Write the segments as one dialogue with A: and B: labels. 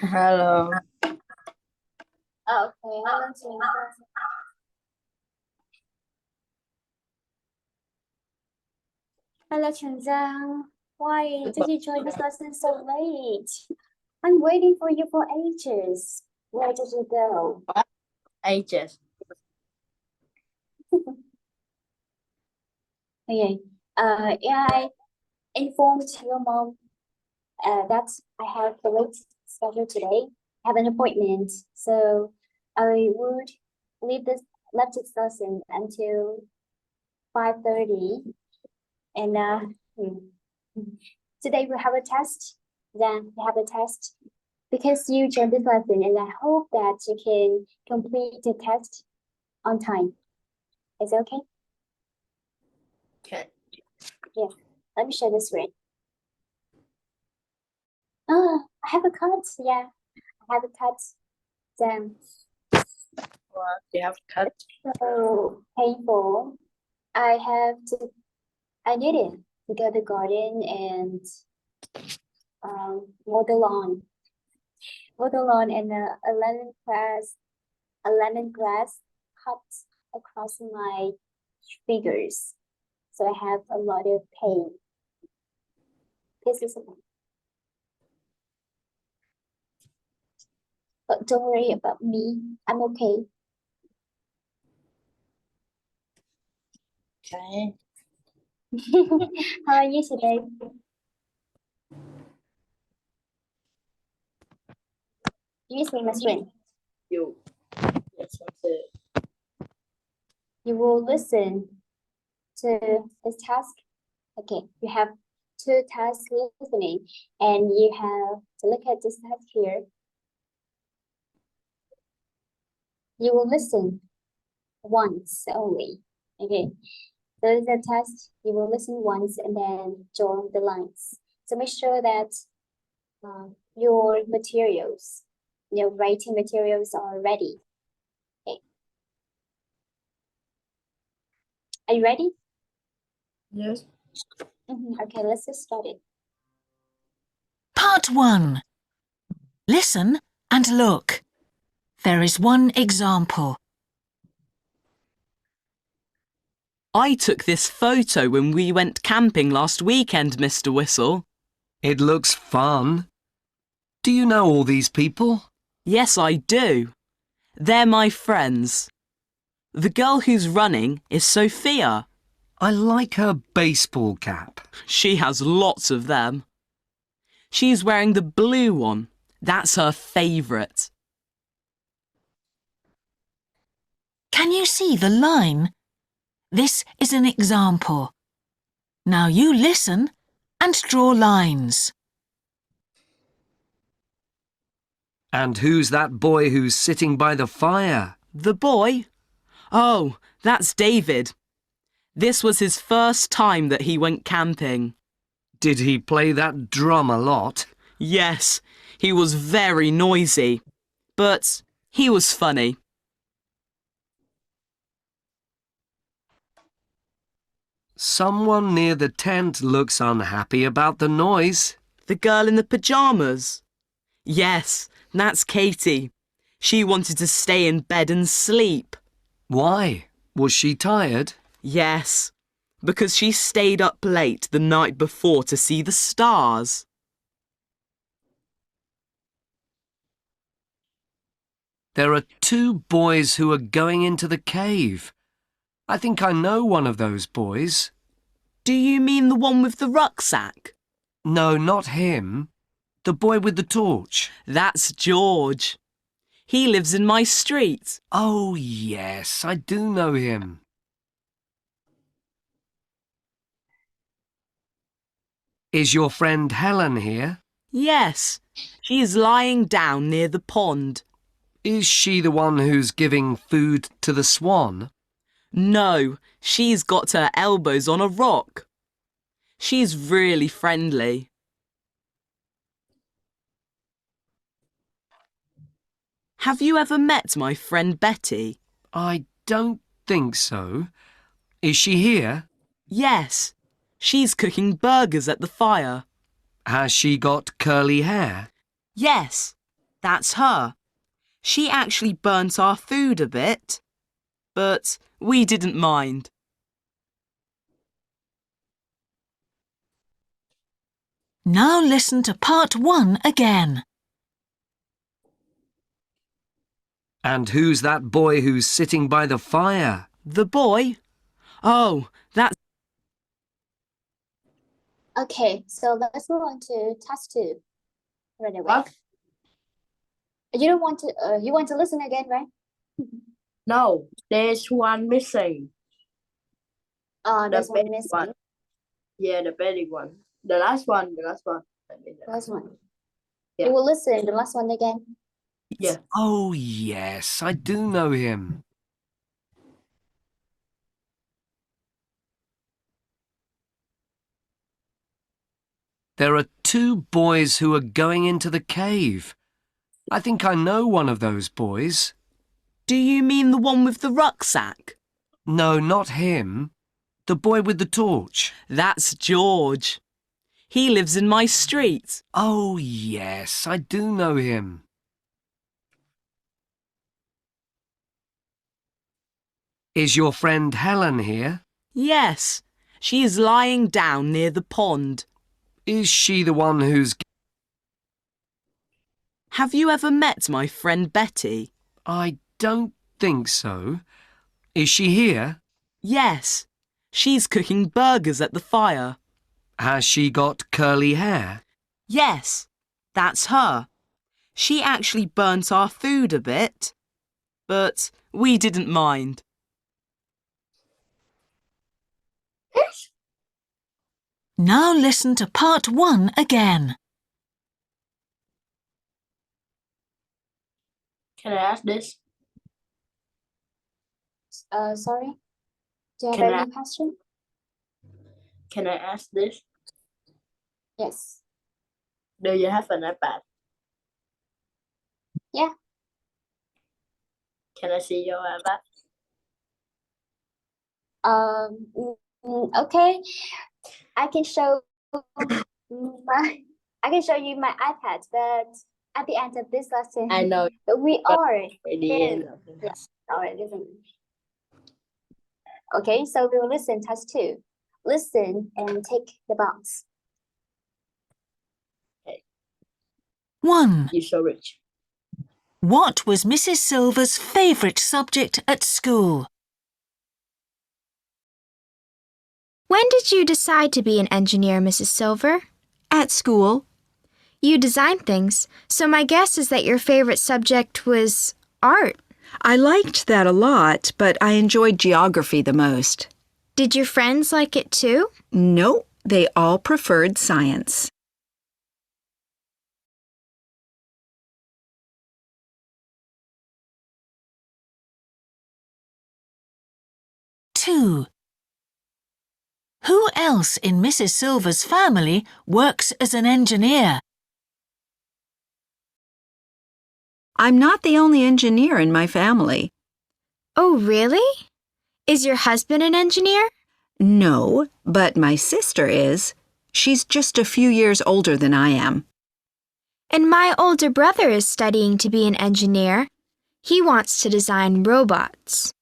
A: Hello.
B: Okay, hello, Jennifer. Hello, Chen Zhang. Why did you join this lesson so late? I'm waiting for you for ages. Where did you go?
A: Ages.
B: Okay. Yeah, I informed your mom that I have a late schedule today. I have an appointment, so I would leave this left this lesson until 5:30. And today we have a test. Then we have a test because you joined this lesson, and I hope that you can complete the test on time. Is it okay?
A: Okay.
B: Yeah. Let me share the screen. Oh, I have a cut. Yeah, I have a cut. Then
A: What do you have cut?
B: so painful. I needed to go to the garden and mow the lawn. Mow the lawn and a lemongrass cut across my fingers. So I have a lot of pain. This is but don't worry about me. I'm okay.
A: Okay.
B: How are you today? Do you see my screen?
A: You. Yes, that's it.
B: You will listen to this task. Okay, you have two tasks listening, and you have to look at this task here. You will listen once only. Okay, so it's a test. You will listen once and then join the lines. So make sure that your materials, your writing materials are ready. Okay. Are you ready?
A: Yes.
B: Okay, let's get started.
C: Part 1. Listen and look. There is one example.
D: I took this photo when we went camping last weekend, Mr. Whistle.
E: It looks fun. Do you know all these people?
D: Yes, I do. They're my friends. The girl who's running is Sophia.
E: I like her baseball cap.
D: She has lots of them. She's wearing the blue one. That's her favourite.
C: Can you see the line? This is an example. Now you listen and draw lines.
E: And who's that boy who's sitting by the fire?
D: The boy? Oh, that's David. This was his first time that he went camping.
E: Did he play that drum a lot?
D: Yes, he was very noisy, but he was funny.
E: Someone near the tent looks unhappy about the noise.
D: The girl in the pyjamas? Yes, that's Katie. She wanted to stay in bed and sleep.
E: Why? Was she tired?
D: Yes, because she stayed up late the night before to see the stars.
E: There are two boys who are going into the cave. I think I know one of those boys.
D: Do you mean the one with the rucksack?
E: No, not him. The boy with the torch.
D: That's George. He lives in my street.
E: Oh, yes, I do know him. Is your friend Helen here?
D: Yes, she is lying down near the pond.
E: Is she the one who's giving food to the swan?
D: No, she's got her elbows on a rock. She's really friendly. Have you ever met my friend Betty?
E: I don't think so. Is she here?
D: Yes, she's cooking burgers at the fire.
E: Has she got curly hair?
D: Yes, that's her. She actually burnt our food a bit, but we didn't mind.
C: Now listen to part 1 again.
E: And who's that boy who's sitting by the fire?
D: The boy? Oh, that's...
B: Okay, so let's move on to task 2 right away.
A: What?
B: You don't want to, you want to listen again, right?
A: No, there's one missing.
B: There's one
A: big
B: missing.
A: one. Yeah, the big one. The last one. I mean,
B: Last one.
A: Yeah.
B: You will listen the last one again.
A: Yeah.
E: Oh, yes, I do know him. There are 2 boys who are going into the cave. I think I know one of those boys.
D: Do you mean the one with the rucksack?
E: No, not him. The boy with the torch.
D: That's George. He lives in my street.
E: Oh, yes, I do know him. Is your friend Helen here?
D: Yes, she is lying down near the pond.
E: Is she the one who's...
D: Have you ever met my friend Betty?
E: I don't think so. Is she here?
D: Yes, she's cooking burgers at the fire.
E: Has she got curly hair?
D: Yes, that's her. She actually burnt our food a bit, but we didn't mind.
C: Now listen to part 1 again.
A: Can I ask this?
B: Sorry. Do you have
A: Can
B: any question?
A: Can I ask this?
B: Yes.
A: Do you have an iPad?
B: Yeah.
A: Can I see your iPad?
B: Okay. I can show you my iPad, but at the end of this lesson,
A: I know.
B: we
A: but
B: are
A: At the end of the
B: yes, alright, listen. Okay, so we will listen task 2. Listen and take the box.
C: 1.
A: You're so rich.
C: What was Mrs. Silver's favourite subject at school?
F: When did you decide to be an engineer, Mrs. Silver?
G: At school.
F: You design things, so my guess is that your favorite subject was art.
G: I liked that a lot, but I enjoyed geography the most.
F: Did your friends like it too?
G: No, they all preferred science.
C: Two. Who else in Mrs. Silver's family works as an engineer?
G: I'm not the only engineer in my family.
F: Oh, really? Is your husband an engineer?
G: No, but my sister is. She's just a few years older than I am.
F: And my older brother is studying to be an engineer. He wants to design robots.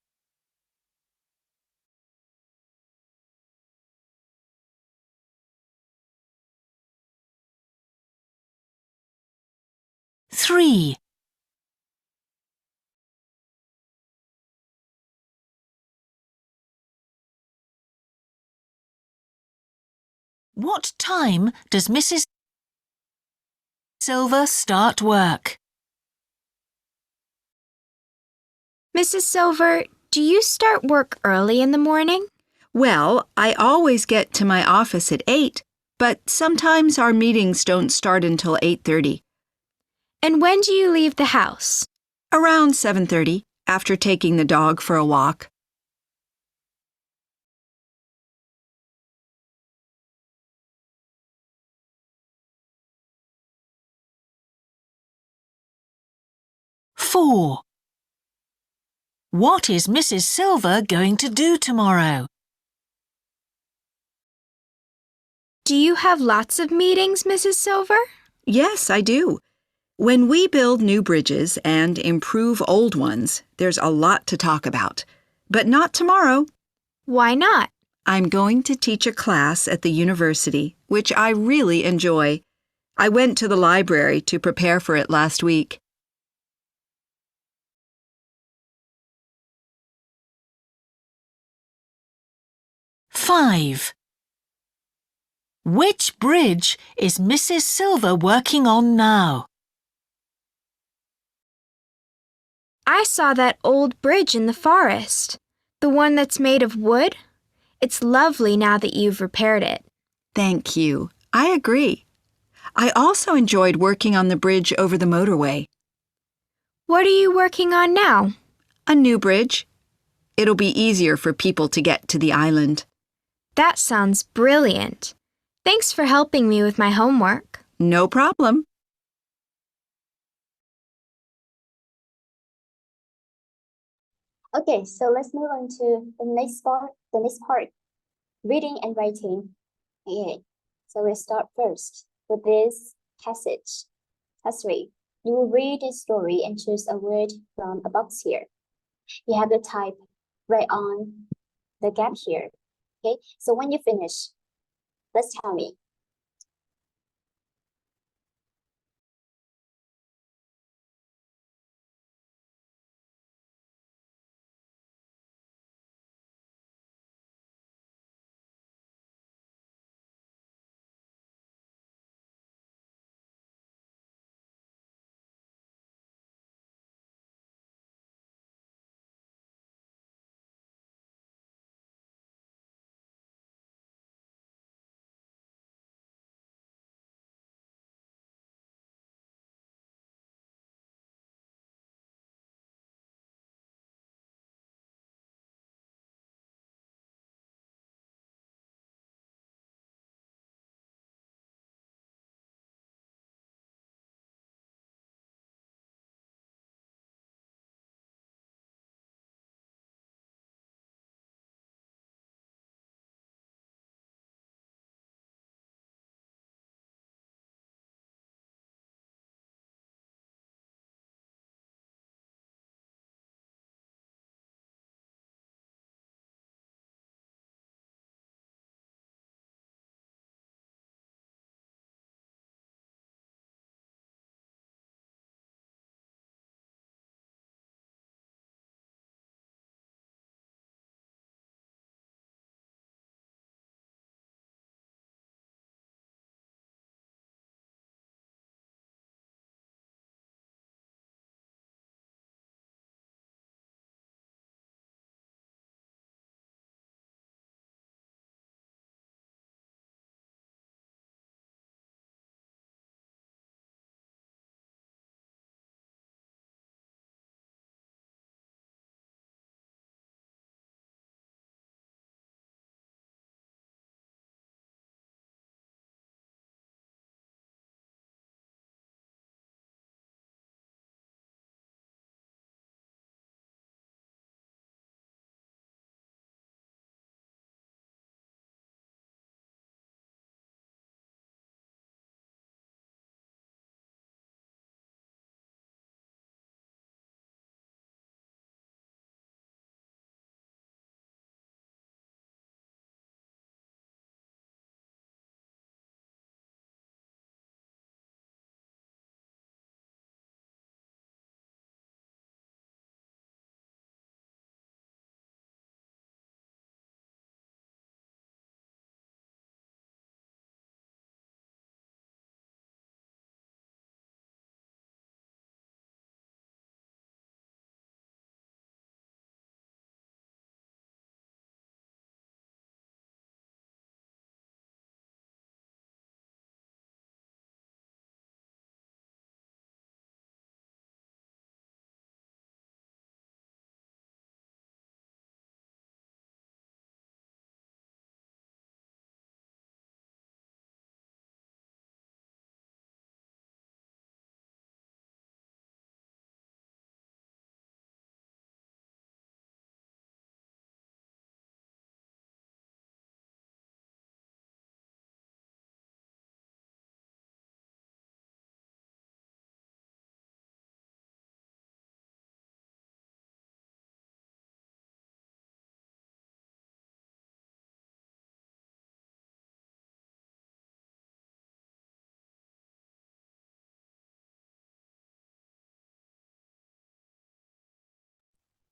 C: Three. What time does Mrs. Silver start work?
F: Mrs. Silver, do you start work early in the morning?
G: Well, I always get to my office at 8, but sometimes our meetings don't start until 8:30.
F: And when do you leave the house?
G: Around 7:30, after taking the dog for a walk.
C: Four. What is Mrs. Silver going to do tomorrow?
F: Do you have lots of meetings, Mrs. Silver?
G: Yes, I do. When we build new bridges and improve old ones, there's a lot to talk about. But not tomorrow.
F: Why not?
G: I'm going to teach a class at the university, which I really enjoy. I went to the library to prepare for it last week.
C: Five. Which bridge is Mrs. Silver working on now?
F: I saw that old bridge in the forest. The one that's made of wood. It's lovely now that you've repaired it.
G: Thank you. I agree. I also enjoyed working on the bridge over the motorway.
F: What are you working on now?
G: A new bridge. It'll be easier for people to get to the island.
F: That sounds brilliant. Thanks for helping me with my homework.
G: No problem.
B: Okay, so let's move on to the next part, reading and writing. Okay, so we'll start first with this passage. Task 3. You will read a story and choose a word from a box here. You have to type right on the gap here. Okay, so when you finish, let's tell me.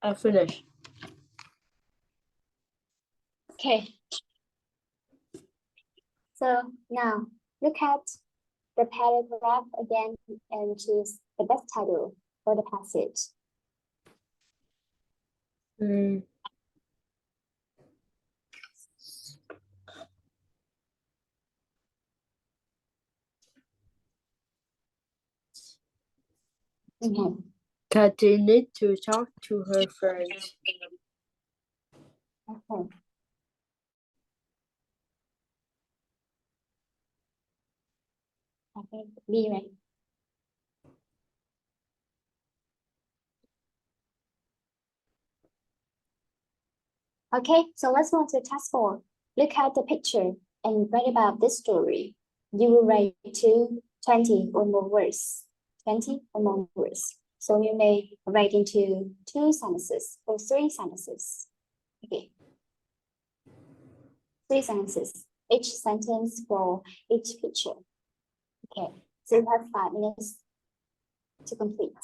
A: I finished.
B: Okay. So now look at the paragraph again and choose the best title for the passage.
A: Mm.
B: Okay.
A: Katy needs to talk to her friends.
B: Okay. Okay. Be ready. Okay, so let's move to task 4. Look at the picture and write about this story. You will write 20 or more words. 20 or more words. So you may write into 2 sentences or 3 sentences. Okay. 3 sentences. Each sentence for each picture. Okay. So you have 5 minutes to complete.